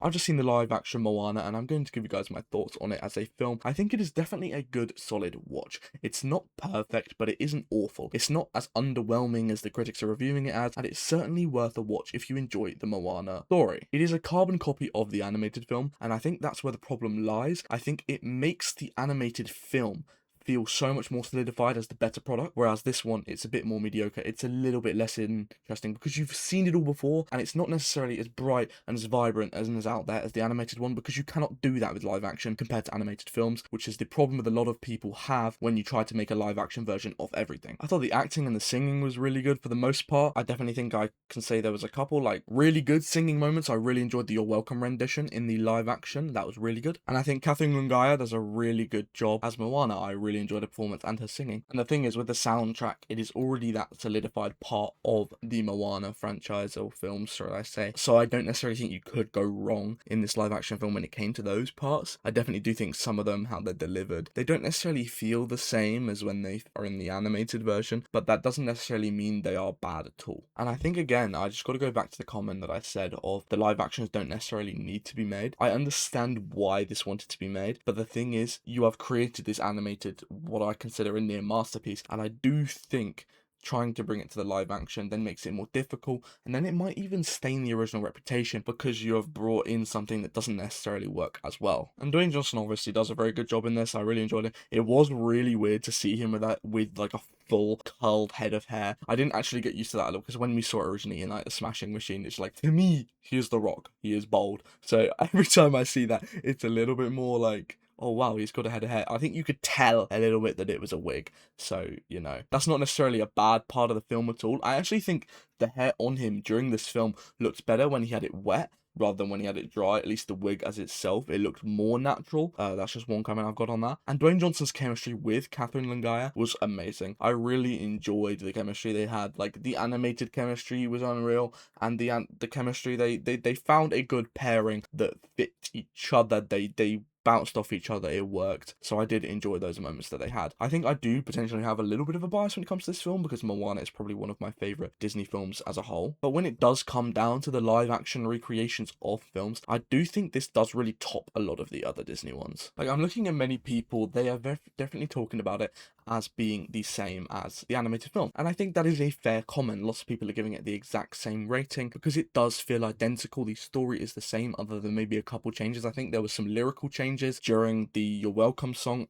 I've just seen the live action Moana and I'm going to give you guys my thoughts on it as a film. I think it is definitely a good, solid watch. It's not perfect, but it isn't awful. It's not as underwhelming as the critics are reviewing it as, and it's certainly worth a watch if you enjoy the Moana story. It is a carbon copy of the animated film, and I think that's where the problem lies. I think it makes the animated film feel so much more solidified as the better product, whereas this one, it's a bit more mediocre. It's a little bit less interesting because you've seen it all before, and it's not necessarily as bright and as vibrant and as out there as the animated one, because you cannot do that with live action compared to animated films, which is the problem that a lot of people have when you try to make a live action version of everything. I thought the acting and the singing was really good for the most part. I definitely think I can say there was a couple like really good singing moments. I really enjoyed the You're Welcome rendition in the live action. That was really good. And I think Catherine Lungaya does a really good job as Moana. I really enjoyed her performance and her singing. And the thing is, with the soundtrack, it is already that solidified part of the Moana franchise or films, should I say. So I don't necessarily think you could go wrong in this live action film when it came to those parts. I definitely do think some of them, how they're delivered, they don't necessarily feel the same as when they are in the animated version, but that doesn't necessarily mean they are bad at all. And I think, again, I just got to go back to the comment that I said of the live actions don't necessarily need to be made. I understand why this wanted to be made, but the thing is, you have created this animated, what I consider a near masterpiece, and I do think trying to bring it to the live action then makes it more difficult, and then it might even stain the original reputation because you have brought in something that doesn't necessarily work as well. And Dwayne Johnson obviously does a very good job in this. I really enjoyed it. It was really weird to see him with like a full curled head of hair. I didn't actually get used to that look because when we saw it originally in like the Smashing Machine, it's like, to me, he is The Rock. He is bold. So every time I see that, it's a little bit more like, oh wow, he's got a head of hair. I think you could tell a little bit that it was a wig. So, you know, that's not necessarily a bad part of the film at all. I actually think the hair on him during this film looked better when he had it wet rather than when he had it dry. At least the wig as itself, it looked more natural. That's just one comment I've got on that. And Dwayne Johnson's chemistry with Catherine Langaya was amazing. I really enjoyed the chemistry they had. Like, the animated chemistry was unreal, and the chemistry, they found a good pairing that fit each other. They bounced off each other, it worked. So I did enjoy those moments that they had. I think I do potentially have a little bit of a bias when it comes to this film because Moana is probably one of my favourite Disney films as a whole. But when it does come down to the live action recreations of films, I do think this does really top a lot of the other Disney ones. Like, I'm looking at many people, they are definitely talking about it as being the same as the animated film. And I think that is a fair comment. Lots of people are giving it the exact same rating because it does feel identical. The story is the same other than maybe a couple changes. I think there was some lyrical changes during the You're Welcome song,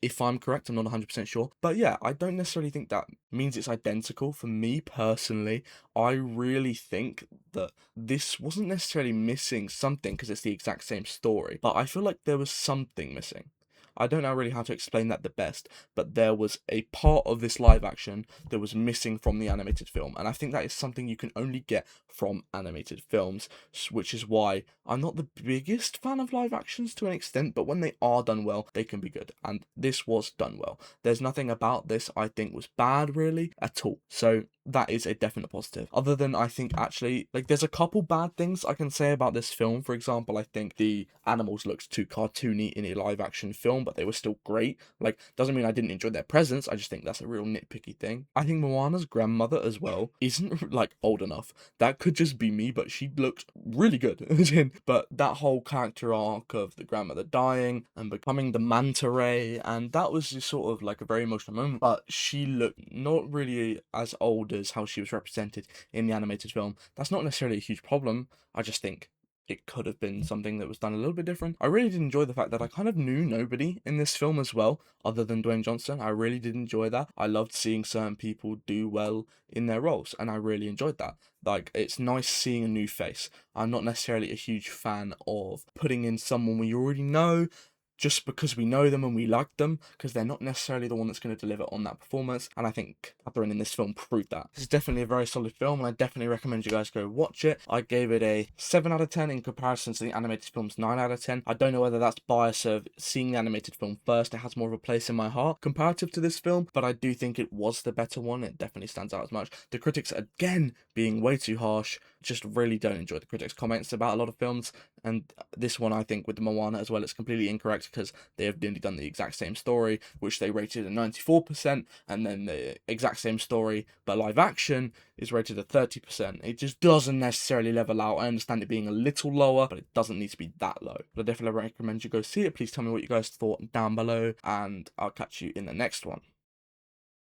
if I'm correct. I'm not 100% sure. But yeah, I don't necessarily think that means it's identical. For me personally, I really think that this wasn't necessarily missing something because it's the exact same story, but I feel like there was something missing. I don't know really how to explain that the best, but there was a part of this live action that was missing from the animated film, and I think that is something you can only get from animated films, which is why I'm not the biggest fan of live actions to an extent, but when they are done well, they can be good, and this was done well. There's nothing about this I think was bad really at all, so that is a definite positive. Other than, I think, actually, like, there's a couple bad things I can say about this film. For example, I think the animals looked too cartoony in a live action film, but they were still great. Like, doesn't mean I didn't enjoy their presence, I just think that's a real nitpicky thing. I think Moana's grandmother as well isn't like old enough. That could just be me, but she looked really good. But that whole character arc of the grandmother dying and becoming the manta ray, and that was just sort of like a very emotional moment, but she looked not really as old as how she was represented in the animated film. That's not necessarily a huge problem. I just think it could have been something that was done a little bit different. I really did enjoy the fact that I kind of knew nobody in this film as well, other than Dwayne Johnson. I really did enjoy that. I loved seeing certain people do well in their roles, and I really enjoyed that. Like, it's nice seeing a new face. I'm not necessarily a huge fan of putting in someone we already know, just because we know them and we like them, because they're not necessarily the one that's going to deliver on that performance, and I think Catherine in this film proved that. This is definitely a very solid film, and I definitely recommend you guys go watch it. I gave it a 7 out of 10 in comparison to the animated film's 9 out of 10. I don't know whether that's bias of seeing the animated film first. It has more of a place in my heart comparative to this film, but I do think it was the better one. It definitely stands out as much. The critics, again, being way too harsh, just really don't enjoy the critics' comments about a lot of films, and this one, I think, with the Moana as well, it's completely incorrect because they have nearly done the exact same story, which they rated at 94%, and then the exact same story, but live action, is rated at 30%. It just doesn't necessarily level out. I understand it being a little lower, but it doesn't need to be that low. But I definitely recommend you go see it. Please tell me what you guys thought down below, and I'll catch you in the next one.